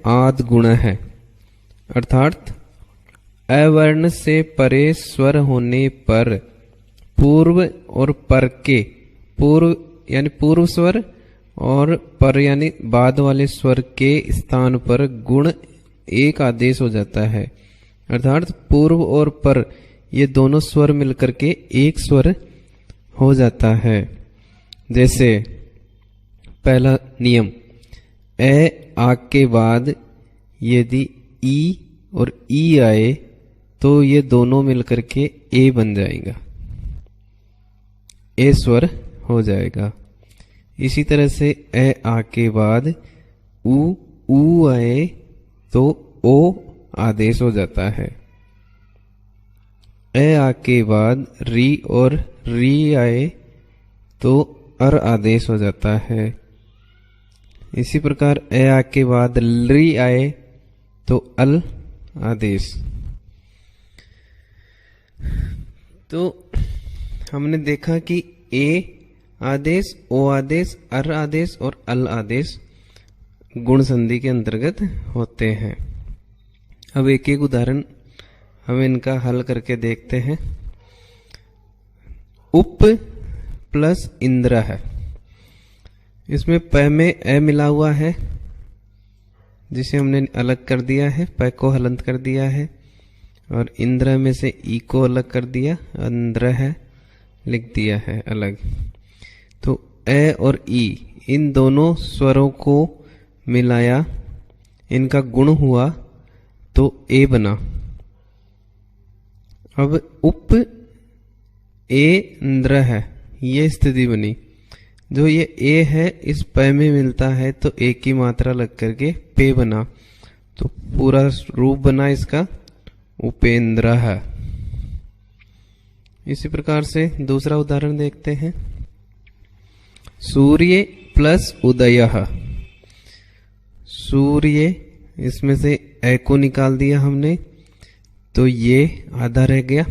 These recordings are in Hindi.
आद गुण है, अर्थात अवर्ण से परे स्वर होने पर पूर्व और पर के, पूर्व यानी पूर्व स्वर और पर यानी बाद वाले स्वर के स्थान पर गुण एक आदेश हो जाता है। अर्थात पूर्व और पर ये दोनों स्वर मिलकर के एक स्वर हो जाता है। जैसे पहला नियम, ए आ के बाद यदि ई और ई आए तो ये दोनों मिलकर के ए बन जाएगा, ए स्वर हो जाएगा। इसी तरह से ए आ के बाद ऊ आए तो ओ आदेश हो जाता है। ए आ के बाद री और री आए तो अर आदेश हो जाता है। इसी प्रकार ए आ के बाद ली आए तो अल आदेश। तो हमने देखा कि ए आदेश, ओ आदेश, अर आदेश और अल आदेश गुण संधि के अंतर्गत होते हैं। अब एक एक उदाहरण हम इनका हल करके देखते हैं। उप प्लस इंद्र है, इसमें प में ए मिला हुआ है जिसे हमने अलग कर दिया है, प को हलंत कर दिया है, और इंद्र में से ई को अलग कर दिया, अंद्र है लिख दिया है अलग। तो ए और ई इन दोनों स्वरों को मिलाया, इनका गुण हुआ तो ए बना। अब उप ए इंद्र है, ये स्थिति बनी। जो ये ए है इस प में मिलता है तो ए की मात्रा लग करके पे बना, तो पूरा रूप बना इसका उपेंद्र है। इसी प्रकार से दूसरा उदाहरण देखते हैं। सूर्य प्लस उदय, सूर्य इसमें से ए को निकाल दिया हमने तो ये आधा रह गया,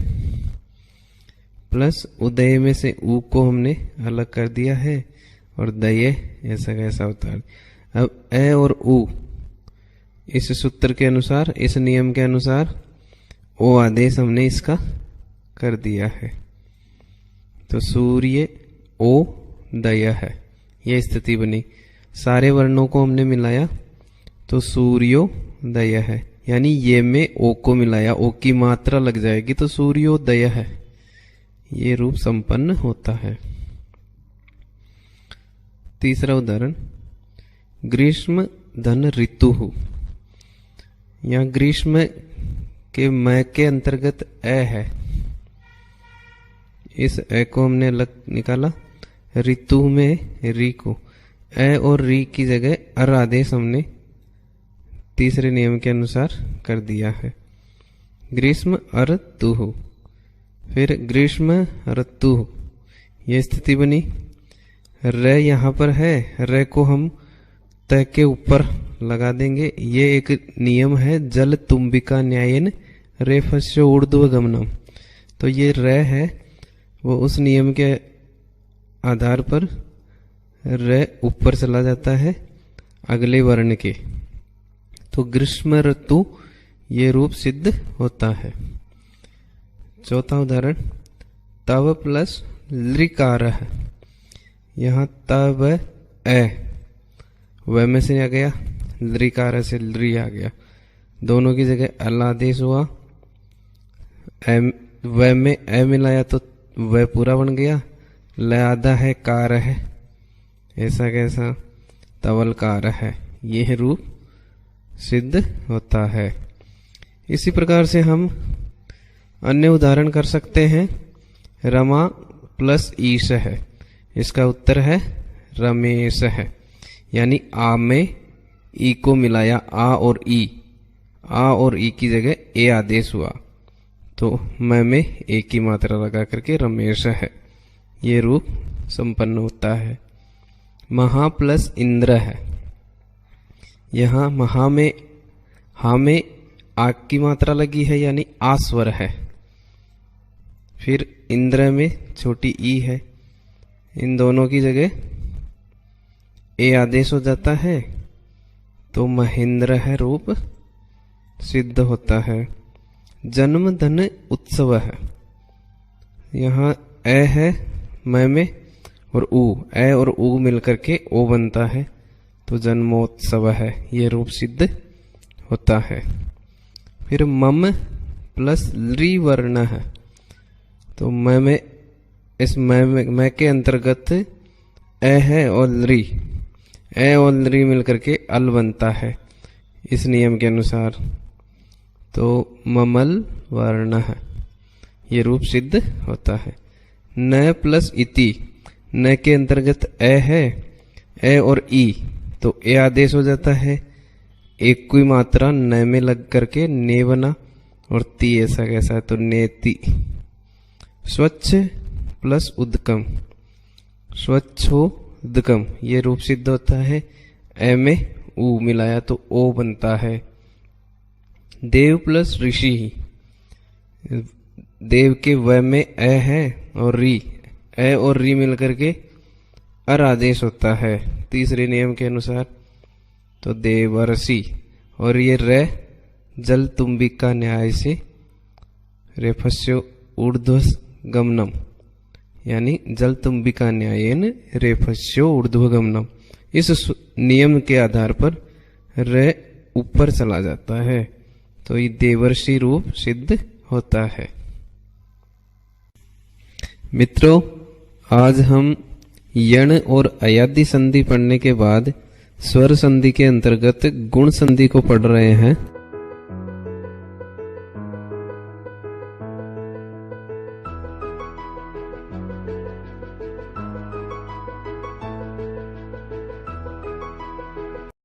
प्लस उदय में से ऊ को हमने अलग कर दिया है और दय ऐसा कैसा होता है। अब ए और ऊ इस सूत्र के अनुसार, इस नियम के अनुसार ओ आदेश हमने इसका कर दिया है, तो सूर्य ओ दय है, यह स्थिति बनी। सारे वर्णों को हमने मिलाया तो सूर्योदय है, यानी ये में ओ को मिलाया, ओ की मात्रा लग जाएगी तो सूर्योदय है, ये रूप संपन्न होता है। तीसरा उदाहरण, ग्रीष्म धन ऋतु। यहाँ ग्रीष्म के मैं के अंतर्गत ए है, इस ए को हमने अलग निकाला। ऋतु में री को, ए और री की जगह अर आदेश हमने तीसरे नियम के अनुसार कर दिया है। ग्रीष्म ऋतु, फिर ग्रीष्म ऋतु, ये स्थिति बनी। र यहाँ पर है, र को हम त के ऊपर लगा देंगे। ये एक नियम है, जल तुम्बिका न्यायन रेफस्य ऊर्ध्व गमनम। तो ये र है वो उस नियम के आधार पर र ऊपर चला जाता है अगले वर्ण के, तो ग्रीष्म ऋतु ये रूप सिद्ध होता है। चौथा उदाहरण, तव प्लस लृकार है। यहाँ तव ए व में से आ गया, लृकार से लृ आ गया, दोनों की जगह अल आदेश हुआ। व में ए मिलाया तो वह पूरा बन गया, ल आधा है कार है, ऐसा कैसा तवल कार है, यह रूप सिद्ध होता है। इसी प्रकार से हम अन्य उदाहरण कर सकते हैं। रमा प्लस ईश है, इसका उत्तर है रमेश है, यानी आ में ई को मिलाया, आ और ई की जगह ए आदेश हुआ तो मैं में ए की मात्रा लगा करके रमेश है, ये रूप संपन्न होता है। महा प्लस इंद्र है, यहाँ महा में हा में आग की मात्रा लगी है यानी आ स्वर है, फिर इंद्र में छोटी ई है, इन दोनों की जगह ए आदेश हो जाता है तो महेंद्र है रूप सिद्ध होता है। जन्म धन उत्सव है, यहाँ ए है मैं में और ऊ, ए और ऊ मिलकर के ओ बनता है, तो जन्मोत्सव है, ये रूप सिद्ध होता है। फिर मम प्लस ली वर्ण है, तो मैं में इस मैं के अंतर्गत ए है और ली, ए और ली मिलकर के अल बनता है इस नियम के अनुसार, तो ममल वर्ण है, ये रूप सिद्ध होता है। न प्लस इति, न के अंतर्गत ए है, ए और ई, तो ए आदेश हो जाता है, एक कोई मात्रा न में लग करके ने बना और ती ऐसा कैसा है, तो नेति। स्वच्छ प्लस उदकम, स्वच्छो उदकम, ये रूप सिद्ध होता है, ए में ऊ मिलाया तो ओ बनता है। देव प्लस ऋषि, देव के व में ए है और री, ए और री मिलकर के अर आदेश होता है तीसरे नियम के अनुसार, तो देवर्षि। और ये रे जल तुम्बिका न्याय से रेफस्यो ऊर्ध्व गमनम, यानी जल तुम्बिका न्यायन रेफस्यो ऊर्ध्व गमनम, इस नियम के आधार पर रे ऊपर चला जाता है, तो ये देवर्षि रूप सिद्ध होता है। मित्रों, आज हम यण और अयादि संधि पढ़ने के बाद स्वर संधि के अंतर्गत गुण संधि को पढ़ रहे हैं।